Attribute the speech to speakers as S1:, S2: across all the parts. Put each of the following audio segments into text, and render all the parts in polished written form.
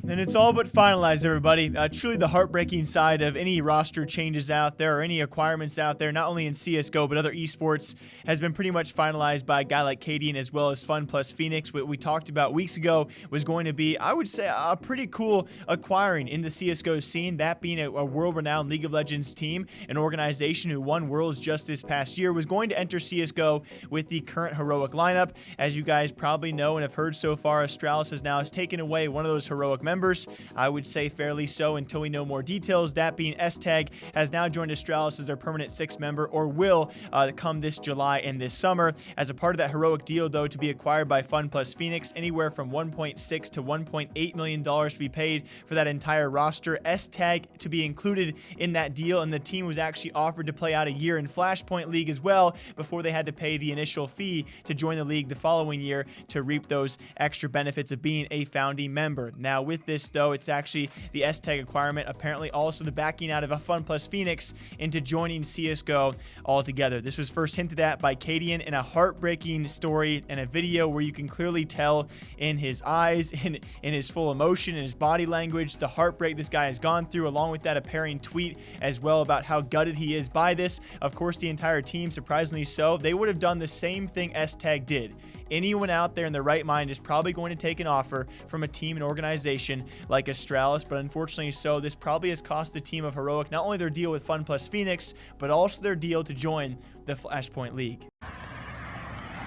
S1: And it's all but finalized, everybody. Truly the heartbreaking side of any roster changes out there or any acquirements out there, not only in CSGO but other esports, has been pretty much finalized by a guy like Cadian as well as FunPlus Phoenix. What we talked about weeks ago was going to be, I would say, a pretty cool acquiring in the CSGO scene, that being a world-renowned League of Legends team, an organization who won Worlds just this past year, was going to enter CSGO with the current Heroic lineup. As you guys probably know and have heard so far, Astralis has taken away one of those Heroic members. I would say fairly so until we know more details. That being S-Tag has now joined Astralis as their permanent 6th member, or will come this July and this summer. As a part of that Heroic deal, though, to be acquired by FunPlus Phoenix, anywhere from $1.6 to $1.8 million to be paid for that entire roster. S-Tag to be included in that deal, and the team was actually offered to play out a year in Flashpoint League as well before they had to pay the initial fee to join the league the following year to reap those extra benefits of being a founding member. Now, with this, though, it's actually the S-Tag acquirement, apparently also the backing out of a FunPlus Phoenix into joining CSGO altogether. This was first hinted at by Cadian in a heartbreaking story and a video where you can clearly tell in his eyes, in his full emotion, in his body language, the heartbreak this guy has gone through, along with that apparent tweet as well about how gutted he is by this. Of course, the entire team, surprisingly so, they would have done the same thing S-Tag did. Anyone out there in their right mind is probably going to take an offer from a team and organization like Astralis, but unfortunately so, this probably has cost the team of Heroic not only their deal with FunPlus Phoenix, but also their deal to join the Flashpoint League.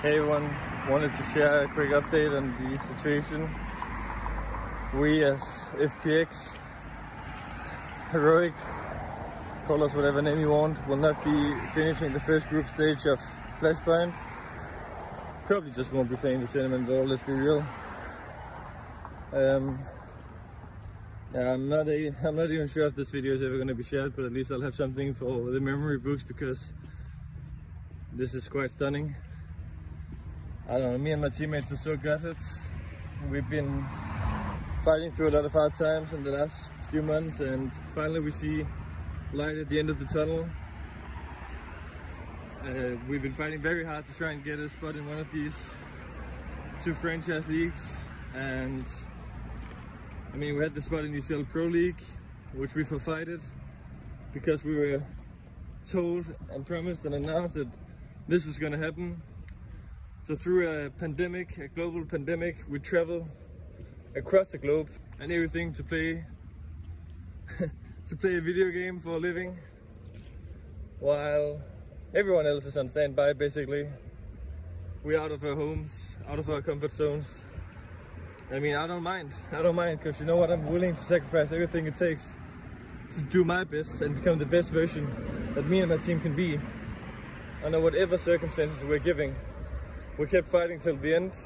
S2: Hey everyone, wanted to share a quick update on the situation. We as FPX, Heroic, call us whatever name you want, will not be finishing the first group stage of Flashpoint. Probably just won't be playing the tournament though, let's be real. Yeah, I'm not even sure if this video is ever going to be shared, but at least I'll have something for the memory books, because this is quite stunning. I don't know, me and my teammates are so gutted. We've been fighting through a lot of hard times in the last few months, and finally we see light at the end of the tunnel. We've been fighting very hard to try and get a spot in one of these 2 franchise leagues, and I mean, we had the spot in the ECL Pro League, which we forfeited because we were told and promised and announced that this was going to happen. So through a pandemic, a global pandemic, we travel across the globe and everything to play to play a video game for a living, while everyone else is on standby. Basically, we're out of our homes, out of our comfort zones. I mean, I don't mind, because you know what, I'm willing to sacrifice everything it takes to do my best and become the best version that me and my team can be under whatever circumstances we're giving. We kept fighting till the end.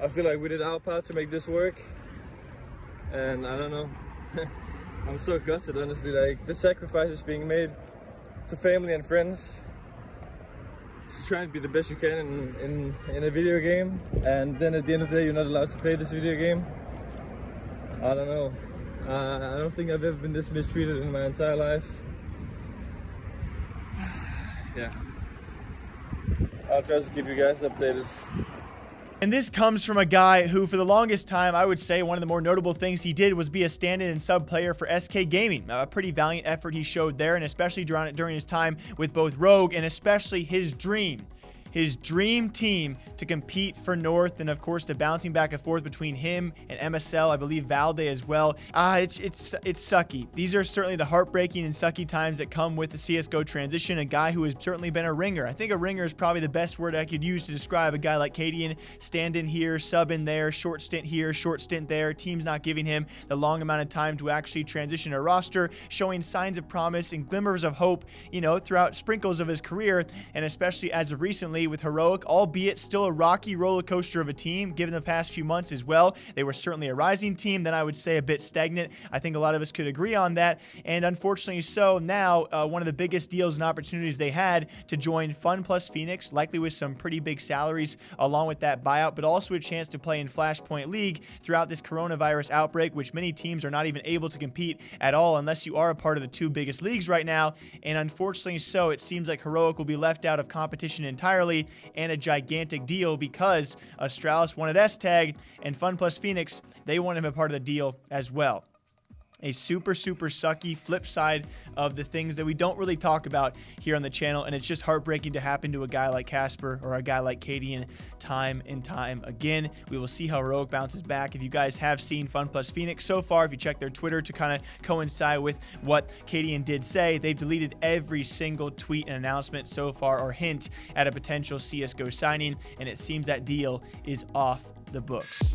S2: I feel like we did our part to make this work, and I don't know, I'm so gutted, honestly. Like, the sacrifices being made to family and friends to try and be the best you can in a video game, and then at the end of the day you're not allowed to play this video game. I don't know. I don't think I've ever been this mistreated in my entire life. Yeah. I'll try to keep you guys updated.
S1: And this comes from a guy who, for the longest time, I would say one of the more notable things he did was be a stand-in and sub player for SK Gaming. A pretty valiant effort he showed there, and especially during his time with both Rogue and especially his dream team to compete for North, and of course the bouncing back and forth between him and MSL, I believe Valde as well. It's sucky. These are certainly the heartbreaking and sucky times that come with the CSGO transition. A guy who has certainly been a ringer. I think a ringer is probably the best word I could use to describe a guy like Cadian. Stand in here, sub in there, short stint here, short stint there. Team's not giving him the long amount of time to actually transition a roster, showing signs of promise and glimmers of hope, you know, throughout sprinkles of his career, and especially as of recently with Heroic, albeit still a rocky roller coaster of a team given the past few months as well. They were certainly a rising team, then I would say a bit stagnant. I think a lot of us could agree on that, and unfortunately so, now one of the biggest deals and opportunities they had to join FunPlus Phoenix, likely with some pretty big salaries along with that buyout, but also a chance to play in Flashpoint League throughout this coronavirus outbreak, which many teams are not even able to compete at all unless you are a part of the 2 biggest leagues right now. And unfortunately so, it seems like Heroic will be left out of competition entirely. monetarily and a gigantic deal because Astralis wanted S-Tag and FunPlus Phoenix, they wanted him a part of the deal as well. A super sucky flip side of the things that we don't really talk about here on the channel, and it's just heartbreaking to happen to a guy like Casper or a guy like Cadian time and time again. We will see how Heroic bounces back. If you guys have seen FunPlus Phoenix so far, if you check their Twitter to kind of coincide with what Cadian did say, they've deleted every single tweet and announcement so far or hint at a potential CSGO signing, and it seems that deal is off the books.